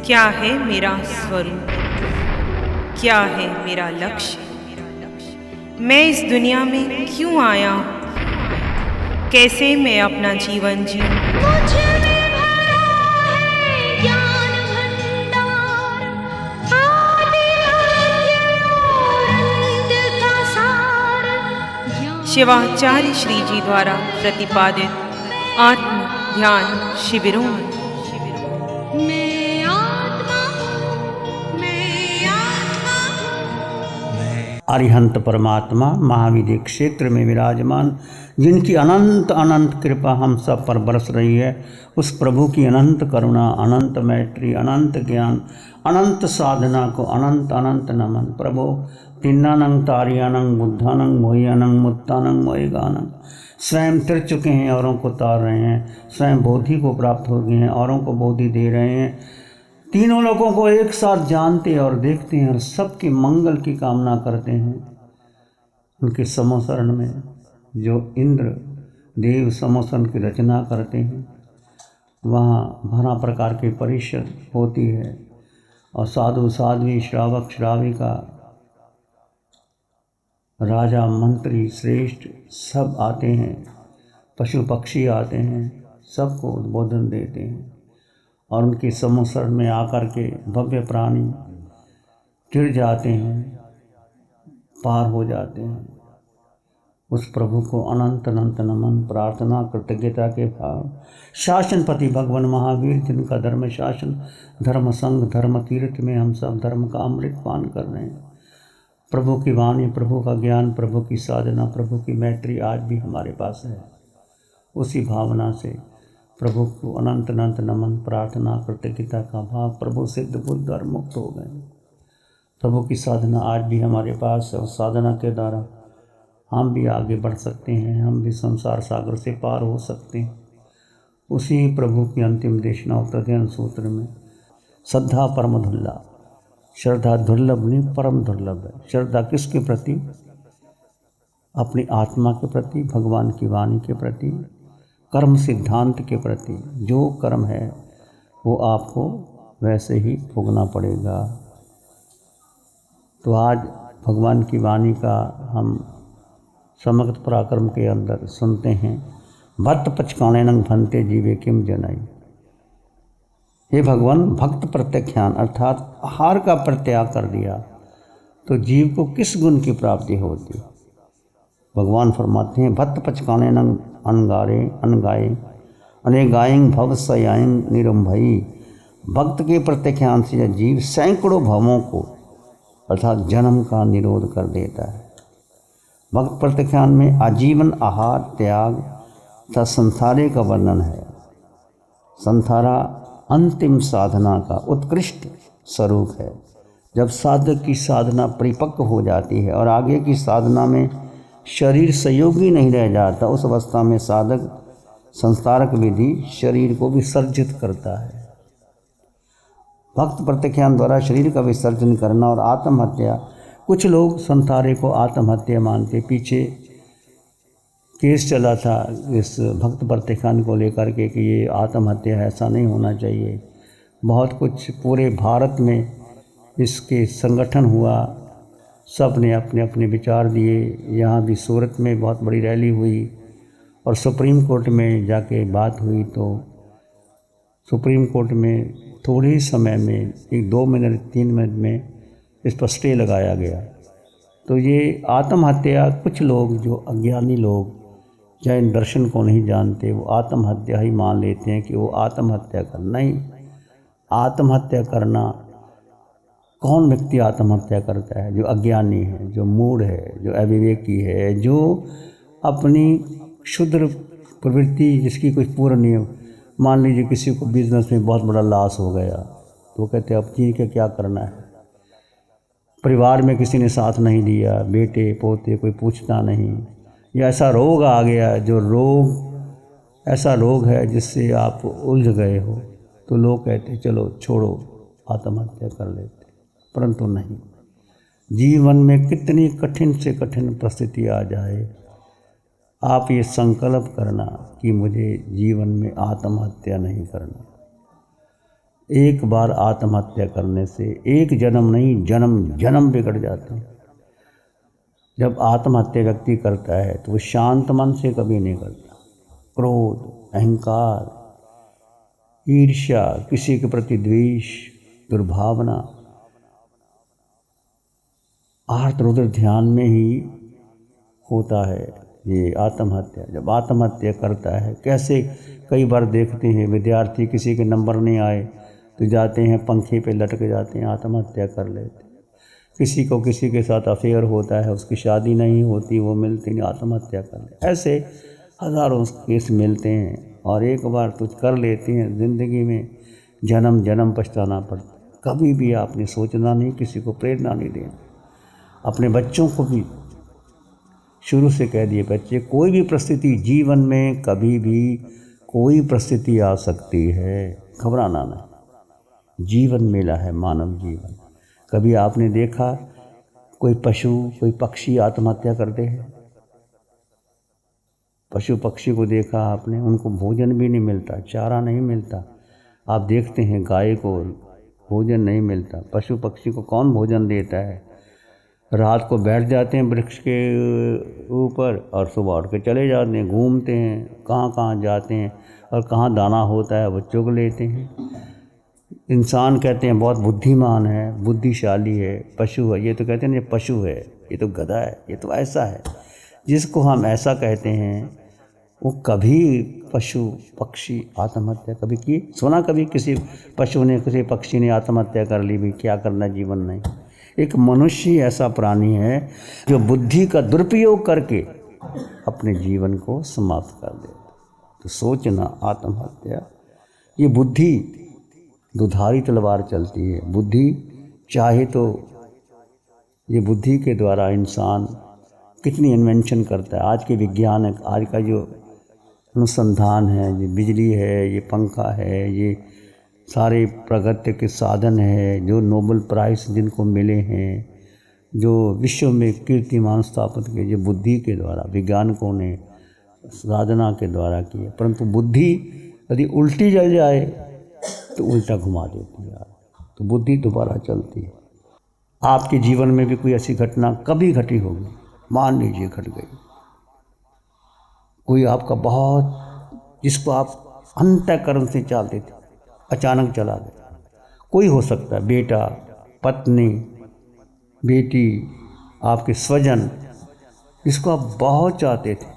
क्या है मेरा स्वरूप, क्या है मेरा लक्ष्य, मैं इस दुनिया में क्यों आया हूँ, कैसे मैं अपना जीवन जीऊँ। मुझ में भरा है ज्ञान भंडार, आदि मध्य और अंत का सार। शिवाचार्य श्री जी द्वारा प्रतिपादित आत्म ध्यान शिविरों में मैं आत्मा हूँ, मैं आत्मा हूँ। अरिहंत परमात्मा महाविद्य क्षेत्र में विराजमान, जिनकी अनंत अनंत कृपा हम सब पर बरस रही है, उस प्रभु की अनंत करुणा, अनंत मैत्री, अनंत ज्ञान, अनंत साधना को अनंत अनंत नमन। प्रभु तिन्नानंग तारियानंग बुद्धानंग मोहियानंग मुत्तानंग मोहिगानंग, स्वयं तिर चुके हैं, औरों को तार रहे हैं, स्वयं बोधि को प्राप्त हो गए हैं, औरों को बोधि दे रहे हैं, तीनों लोगों को एक साथ जानते और देखते हैं और सबके मंगल की कामना करते हैं। उनके समोसरण में जो इंद्र देव समोसरण की रचना करते हैं, वहाँ नाना प्रकार की परिषद होती है और साधु साध्वी श्रावक श्राविका राजा मंत्री श्रेष्ठ सब आते हैं, पशु पक्षी आते हैं, सबको उद्बोधन देते हैं और उनके समोसरण में आकर के भव्य प्राणी गिर जाते हैं, पार हो जाते हैं। उस प्रभु को अनंत अनंत नमन, प्रार्थना, कृतज्ञता के भाव। शासनपति भगवान महावीर, जिनका धर्म शासन, धर्म संघ, धर्म तीर्थ में हम सब धर्म का अमृत पान कर रहे हैं। प्रभु की वाणी, प्रभु का ज्ञान, प्रभु की साधना, प्रभु की मैत्री आज भी हमारे पास है। उसी भावना से प्रभु को अनंत अनंत नमन, प्रार्थना, कृतज्ञता का भाव। प्रभु सिद्ध बुद्ध और मुक्त हो गए। प्रभु की साधना आज भी हमारे पास है। उस साधना के द्वारा हम भी आगे बढ़ सकते हैं, हम भी संसार सागर से पार हो सकते हैं। उसी प्रभु की अंतिम देशना उत्तरध्यान सूत्र में श्रद्धा परम दुर्लभ, श्रद्धा दुर्लभ नहीं परम दुर्लभ है। श्रद्धा किसके प्रति? अपनी आत्मा के प्रति, भगवान की वाणी के प्रति, कर्म सिद्धांत के प्रति। जो कर्म है वो आपको वैसे ही भोगना पड़ेगा। तो आज भगवान की वाणी का हम समक्त पराक्रम के अंदर सुनते हैं। भक्त पचकाने नंग भंते जीवे किम जनाई। हे भगवान, भक्त प्रत्याख्यान अर्थात आहार का प्रत्याग कर दिया तो जीव को किस गुण की प्राप्ति होती? भगवान फरमाते हैं, भक्त पचकाने नंग अनगारे अनगाए अनेगायंग भव सयायंग निरंभई। भक्त के प्रत्याख्यान से जीव सैकड़ों भवों को अर्थात जन्म का निरोध कर देता है। भक्त प्रत्याख्यान में आजीवन आहार त्याग तथा संसारे का वर्णन है। संसारा अंतिम साधना का उत्कृष्ट स्वरूप है। जब साधक की साधना परिपक्व हो जाती है और आगे की साधना में शरीर सहयोगी नहीं रह जाता, उस अवस्था में साधक संस्कारक विधि शरीर को विसर्जित करता है। भक्त प्रत्याख्यान द्वारा शरीर का विसर्जन करना और आत्महत्या, कुछ लोग संसारे को आत्महत्या मानते। पीछे केस चला था इस भक्त प्रत्याख्यान को लेकर के कि ये आत्महत्या है, ऐसा नहीं होना चाहिए। बहुत कुछ पूरे भारत में इसके संगठन हुआ, सब ने अपने अपने विचार दिए। यहाँ भी सूरत में बहुत बड़ी रैली हुई और सुप्रीम कोर्ट में जाके बात हुई तो सुप्रीम कोर्ट में थोड़े ही समय में 1-2 मिनट 3 मिनट में इस पर स्टे लगाया गया। तो ये आत्महत्या, कुछ लोग जो अज्ञानी लोग या इन दर्शन को नहीं जानते, वो आत्महत्या ही मान लेते हैं कि वो आत्महत्या करना ही। आत्महत्या करना, कौन व्यक्ति आत्महत्या करता है? जो अज्ञानी है, जो मूढ़ है, जो अविवेकी है, जो अपनी क्षुद्र प्रवृत्ति जिसकी कुछ पूर्ण नहीं हो। मान लीजिए किसी को बिजनेस में बहुत बड़ा लॉस हो गया तो कहते हैं अब जी के क्या करना है। परिवार में किसी ने साथ नहीं दिया, बेटे पोते कोई पूछता नहीं, या ऐसा रोग आ गया जो रोग ऐसा रोग है जिससे आप उलझ गए हो, तो लोग कहते चलो छोड़ो आत्महत्या कर लेते। परंतु नहीं, जीवन में कितनी कठिन से कठिन परिस्थिति आ जाए, आप ये संकल्प करना कि मुझे जीवन में आत्महत्या नहीं करना। एक बार आत्महत्या करने से एक जन्म नहीं, जन्म जन्म बिगड़ जाते हैं। जब आत्महत्या व्यक्ति करता है तो वो शांत मन से कभी नहीं करता। क्रोध, अहंकार, ईर्ष्या, किसी के प्रति द्वेष, दुर्भावना, आर्त रुद्र ध्यान में ही होता है ये आत्महत्या। जब आत्महत्या करता है, कैसे कई बार देखते हैं विद्यार्थी, किसी के नंबर नहीं आए तो जाते हैं पंखे पे लटक जाते हैं, आत्महत्या कर लेते हैं। किसी को किसी के साथ अफेयर होता है, उसकी शादी नहीं होती, वो मिलते नहीं, आत्महत्या कर लेते। ऐसे हज़ारों केस मिलते हैं और एक बार कुछ कर लेते हैं, ज़िंदगी में जन्म जन्म पछताना पड़ता है। कभी भी आपने सोचना नहीं, किसी को प्रेरणा नहीं देना। अपने बच्चों को भी शुरू से कह दिए, बच्चे कोई भी परिस्थिति जीवन में, कभी भी कोई परिस्थिति आ सकती है, घबराना नहीं। जीवन मिला है मानव जीवन। कभी आपने देखा कोई पशु, कोई पक्षी आत्महत्या करते हैं? पशु पक्षी को देखा आपने, उनको भोजन भी नहीं मिलता, चारा नहीं मिलता। आप देखते हैं गाय को भोजन नहीं मिलता, पशु पक्षी को कौन भोजन देता है? रात को बैठ जाते हैं वृक्ष के ऊपर और सुबह उठ के चले जाते हैं, घूमते हैं, कहाँ कहाँ जाते हैं और कहाँ दाना होता है वो चुग लेते हैं। इंसान कहते हैं बहुत बुद्धिमान है, बुद्धिशाली है, पशु है। ये तो कहते हैं ये पशु है, ये तो गधा है, ये तो ऐसा है। जिसको हम ऐसा कहते हैं वो कभी पशु पक्षी आत्महत्या कभी की? सुना कभी किसी पशु ने, किसी पक्षी ने आत्महत्या कर ली? भी क्या करना जीवन नहीं। एक मनुष्य ऐसा प्राणी है जो बुद्धि का दुरुपयोग करके अपने जीवन को समाप्त कर दे। तो सोचना, आत्महत्या ये बुद्धि दुधारी तलवार चलती है। बुद्धि चाहे तो ये बुद्धि के द्वारा इंसान कितनी इन्वेंशन करता है। आज के विज्ञान, आज का जो अनुसंधान है, ये बिजली है, ये पंखा है, ये सारे प्रगति के साधन है, जो नोबेल प्राइज़ जिनको मिले हैं, जो विश्व में कीर्तिमान स्थापित किए, जो बुद्धि के द्वारा वैज्ञानिकों ने साधना के द्वारा किए। परंतु बुद्धि यदि उल्टी चल जाए तो उल्टा घुमा देती है, तो बुद्धि दोबारा चलती है। आपके जीवन में भी कोई ऐसी घटना कभी घटी होगी, मान लीजिए घट गई, कोई आपका बहुत, जिसको आप अंतःकरण से चाहते थे, अचानक चला गया। कोई हो सकता है, बेटा, पत्नी, बेटी, आपके स्वजन, जिसको आप बहुत चाहते थे।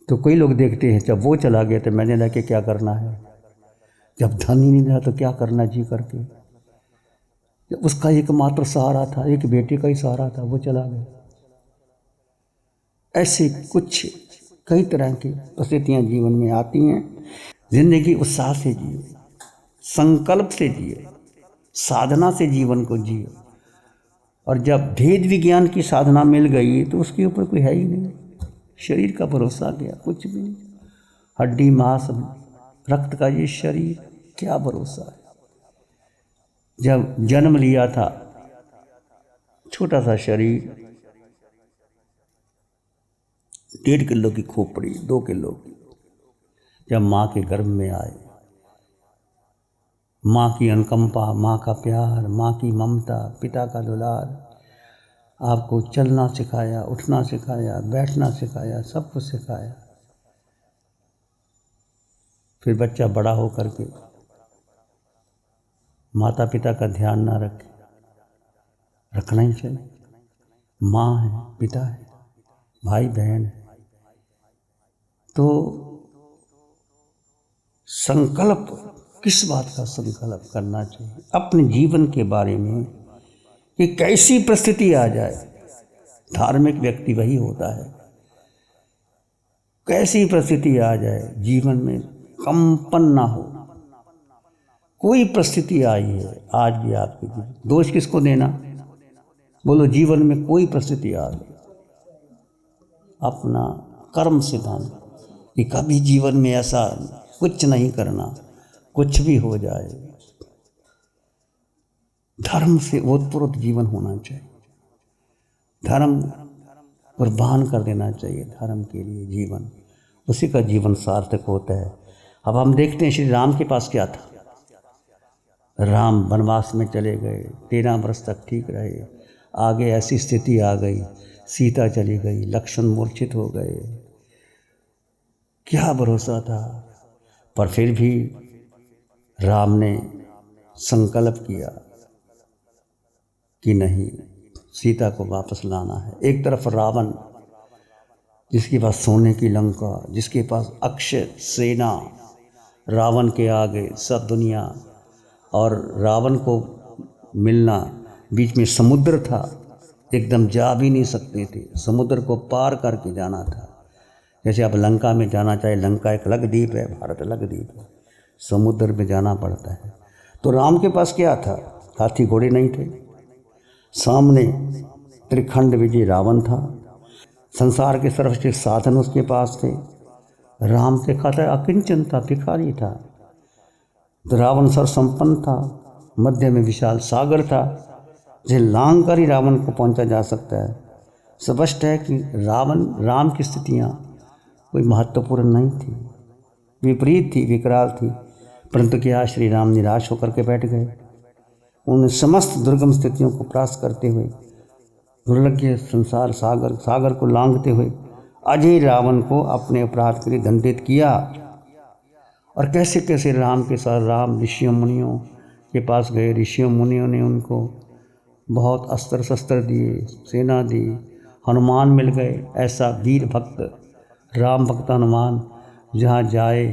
तो कई लोग देखते हैं जब वो चला गया तो मैंने जाके क्या करना है, जब धन ही नहीं रहा तो क्या करना जी करके। जब उसका एकमात्र सहारा था, एक बेटे का ही सहारा था, वो चला गया। ऐसे कुछ कई तरह की परिस्थितियाँ जीवन में आती हैं। जिंदगी उत्साह से जिए, संकल्प से जिए, साधना से जीवन को जिए। और जब भेद विज्ञान की साधना मिल गई तो उसके ऊपर कोई है ही नहीं, शरीर का भरोसा गया, कुछ भी नहीं। हड्डी मांस रक्त का ये शरीर, क्या भरोसा है। जब जन्म लिया था, छोटा सा शरीर, 1.5 किलो की खोपड़ी, 2 किलो की, जब माँ के गर्भ में आए, माँ की अनुकंपा, माँ का प्यार, माँ की ममता, पिता का दुलार, आपको चलना सिखाया, उठना सिखाया, बैठना सिखाया, सब कुछ सिखाया। फिर बच्चा बड़ा हो करके माता पिता का ध्यान ना रखे, रखना ही चाहिए। माँ है, पिता है, भाई बहन है, तो संकल्प, किस बात का संकल्प करना चाहिए अपने जीवन के बारे में कि कैसी परिस्थिति आ जाए। धार्मिक व्यक्ति वही होता है, कैसी परिस्थिति आ जाए जीवन में कंपन ना हो। कोई परिस्थिति आई है आज भी आपके जीवन, दोष किसको देना? बोलो, जीवन में कोई परिस्थिति आ गई, अपना कर्म सिद्धांत कि कभी जीवन में ऐसा कुछ नहीं करना, कुछ भी हो जाए। धर्म से ओतप्रोत जीवन होना चाहिए, धर्म कुर्बान कर देना चाहिए धर्म के लिए जीवन, उसी का जीवन सार्थक होता है। अब हम देखते हैं श्री राम के पास क्या था, राम वनवास में चले गए, 13 वर्ष तक ठीक रहे। आगे ऐसी स्थिति आ गई, सीता चली गई, लक्ष्मण मूर्छित हो गए। क्या भरोसा था। पर फिर भी राम ने संकल्प किया कि नहीं, सीता को वापस लाना है। एक तरफ रावण, जिसके पास सोने की लंका, जिसके पास अक्षय सेना, रावण के आगे सब दुनिया, और रावण को मिलना, बीच में समुद्र था, एकदम जा भी नहीं सकते थे, समुद्र को पार करके जाना था। जैसे आप लंका में जाना चाहे, लंका एक अलग द्वीप है, भारत अलग द्वीप है, समुद्र में जाना पड़ता है। तो राम के पास क्या था? हाथी घोड़े नहीं थे, सामने त्रिखंड विजय रावण था, संसार के सर्वश्रेष्ठ साधन उसके पास थे। राम के खाता अकिंचन था, भिखारी था। तो रावण सर्वसंपन्न था, मध्य में विशाल सागर था, जिसे लांघ कर ही रावण को पहुंचा जा सकता है। स्पष्ट है कि राम की स्थितियाँ कोई महत्वपूर्ण नहीं थी, विपरीत थी, विकराल थी। परंतु क्या श्री राम निराश होकर के बैठ गए? उन समस्त दुर्गम स्थितियों को परास्त करते हुए, दुर्लभ संसार सागर को लांघते हुए अजय रावण को अपने अपराध के लिए दंडित किया। और कैसे कैसे राम के साथ राम ऋषियों मुनियों के पास गए। ऋषियों मुनियों ने उनको बहुत अस्त्र शस्त्र दिए, सेना दी, हनुमान मिल गए। ऐसा वीर भक्त, राम भक्त हनुमान जहाँ जाए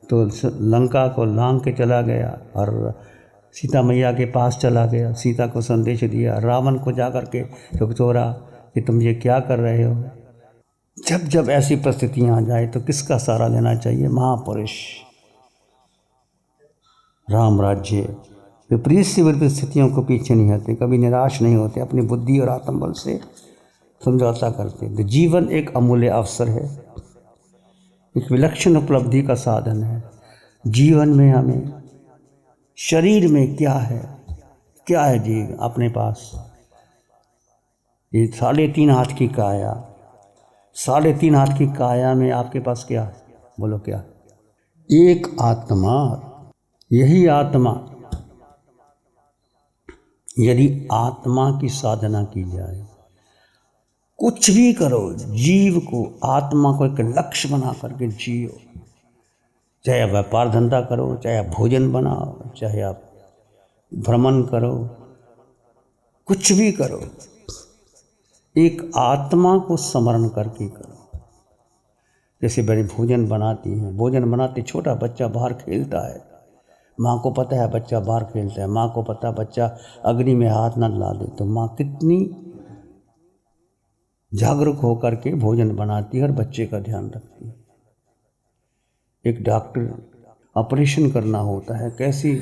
तो लंका को लांघ के चला गया और सीता मैया के पास चला गया, सीता को संदेश दिया। रावण को जा कर के झकझोरा कि तुम ये क्या कर रहे हो। जब जब ऐसी परिस्थितियाँ आ जाए तो किसका सहारा लेना चाहिए? महापुरुष। राम राज्य विपरीत से विपरीत स्थितियों को पीछे नहीं हटते, कभी निराश नहीं होते, अपनी बुद्धि और आत्मबल से समझौता करते। तो जीवन एक अमूल्य अवसर है, एक विलक्षण उपलब्धि का साधन है। जीवन में हमें शरीर में क्या है जी अपने पास? ये 3.5 हाथ की काया, 3.5 हाथ की काया में आपके पास क्या है? बोलो क्या है? एक आत्मा। यही आत्मा, यदि आत्मा की साधना की जाए, कुछ भी करो, जीव को, आत्मा को एक लक्ष्य बना करके जियो। चाहे आप व्यापार धंधा करो, चाहे आप भोजन बनाओ, चाहे आप भ्रमण करो, कुछ भी करो, एक आत्मा को स्मरण करके करो। जैसे बड़े भोजन बनाती हैं, भोजन बनाते छोटा बच्चा बाहर खेलता है, माँ को पता है बच्चा बाहर खेलता है, माँ को पता है बच्चा अग्नि में हाथ न ला दे, तो माँ कितनी जागरूक होकर के भोजन बनाती है और बच्चे का ध्यान रखती है। एक डॉक्टर ऑपरेशन करना होता है, कैसी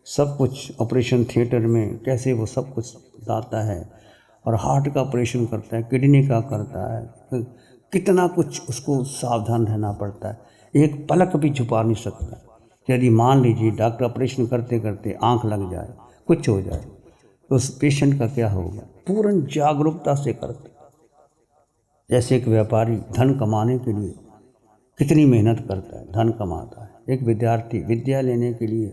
सब कुछ ऑपरेशन थिएटर में कैसे वो सब कुछ बताता है, और हार्ट का ऑपरेशन करता है, किडनी का करता है, कितना कुछ उसको सावधान रहना पड़ता है। एक पलक भी छुपा नहीं सकता। यदि मान लीजिए डॉक्टर ऑपरेशन करते करते आंख लग जाए, कुछ हो जाए, तो उस पेशेंट का क्या होगा? पूर्ण जागरूकता से करते। जैसे एक व्यापारी धन कमाने के लिए कितनी मेहनत करता है, धन कमाता है। एक विद्यार्थी विद्या लेने के लिए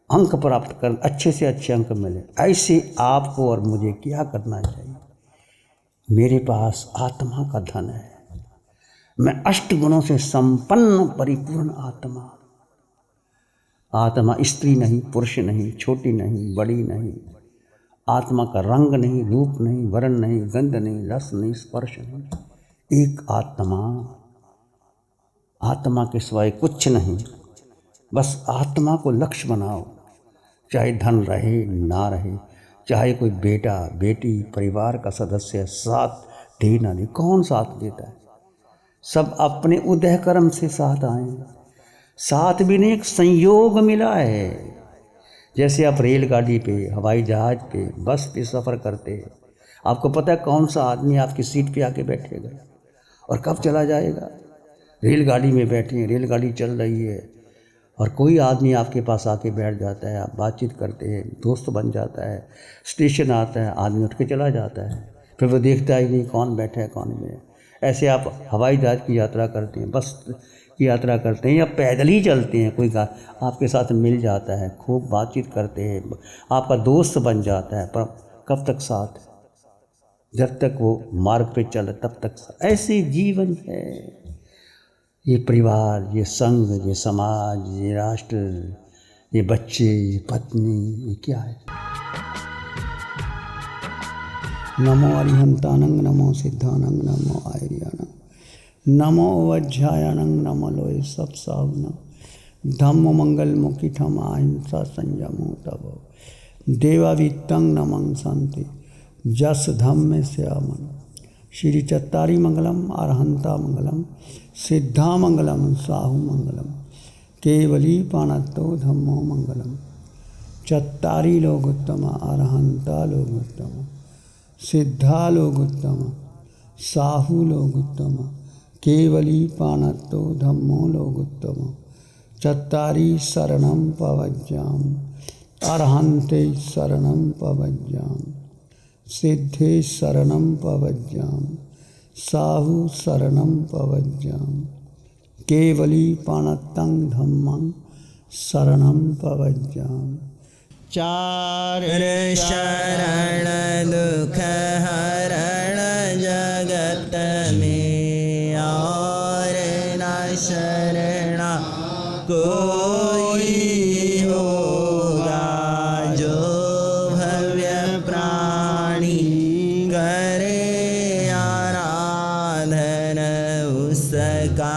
अंक प्राप्त कर, अच्छे से अच्छे अंक मिले। ऐसे आपको और मुझे क्या करना चाहिए? मेरे पास आत्मा का धन है, मैं 8 गुणों से संपन्न परिपूर्ण आत्मा। आत्मा स्त्री नहीं, पुरुष नहीं, छोटी नहीं, बड़ी नहीं। आत्मा का रंग नहीं, रूप नहीं, वर्ण नहीं, गंध नहीं, रस नहीं, स्पर्श नहीं। एक आत्मा, आत्मा के सिवाय कुछ नहीं। बस आत्मा को लक्ष्य बनाओ। चाहे धन रहे ना रहे, चाहे कोई बेटा बेटी परिवार का सदस्य साथ दे ना दे, कौन साथ देता है? सब अपने उदय कर्म से साथ आएंगे। साथ भी नहीं, एक संयोग मिला है। जैसे आप रेलगाड़ी पे, हवाई जहाज़ पे, बस पे सफ़र करते हैं, आपको पता है कौन सा आदमी आपकी सीट पे आके बैठेगा और कब चला जाएगा। रेलगाड़ी में बैठे हैं, रेलगाड़ी चल रही है, और कोई आदमी आपके पास आके बैठ जाता है, आप बातचीत करते हैं, दोस्त बन जाता है। स्टेशन आता है, आदमी उठ के चला जाता है, फिर वो देखता ही नहीं कौन बैठा है कौन नहीं। ऐसे आप हवाई जहाज़ की यात्रा करते हैं, बस की यात्रा करते हैं या पैदल ही चलते हैं, कोई आपके साथ मिल जाता है, खूब बातचीत करते हैं, आपका दोस्त बन जाता है, पर कब तक साथ, जब तक वो मार्ग पे चले तब तक साथ। ऐसे जीवन है। ये परिवार, ये संघ, ये समाज, ये राष्ट्र, ये बच्चे, ये पत्नी, ये क्या है। नमो अरिहंतानंग, नमो सिद्धानंग, नमो आर्यानंग, नमो वज्रायणंग, नमो लोय सब सावनंग, धम्म मंगल मुखिठम अहिंसा संयमो तबो, देवावित्तं नमं संति जस धम्मे श्यामन। श्री चत्तारी मंगलम, अरहंता मंगलम, सिद्धा मंगलम, साहु मंगलम, केवली पाणत्तो धम्मो मंगलम। चत्तारी लोग उत्तम, अरहंता लोग उत्तम, सिद्धा लोग उत्तम, साहु लोग उत्तम, केवली पाणत्तो धम्मो लोग उत्तम। चत्तारी शरणं पवज्जाम, अरहंते शरणं पवज्जाम, सिद्धे शरणं पवज्जाम, साहु शरणं पवज्जाम, केवली पाणत्तं धम्मं शरणं पवज्जाम। चार शरण दुख हरण जगत में, और न शरणा कोई होगा। जो भव्य प्राणी करे आराधन, उसका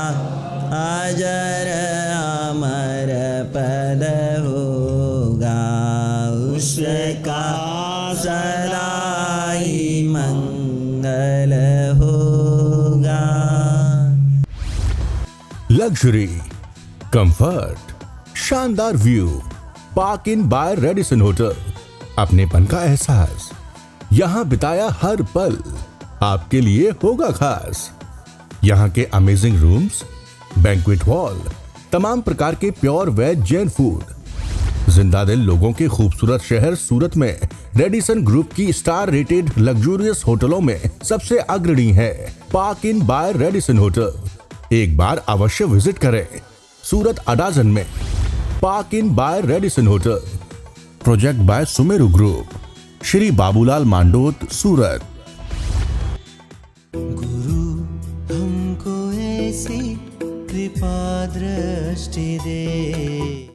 अजर अमर पद होगा, उसका सदा ही मंगल होगा। लग्जरी, कंफर्ट, शानदार view, park Inn by Radisson hotel. अपनेपन का एहसास, यहाँ बिताया हर पल आपके लिए होगा खास। यहाँ के अमेजिंग रूम्स, बैंक्वेट हॉल, तमाम प्रकार के प्योर वेज जैन फूड। जिंदा दिल लोगों के खूबसूरत शहर सूरत में रेडिसन ग्रुप की स्टार रेटेड लग्जूरियस होटलों में सबसे अग्रणी है Park Inn by Radisson hotel. एक बार अवश्य विजिट करें। सूरत अडाजन में Park Inn by Radisson hotel. Project by Sumeru group, Shri Babulal Mandot, Surat. गुरु हमको ऐसी कृपा दृष्टि दे।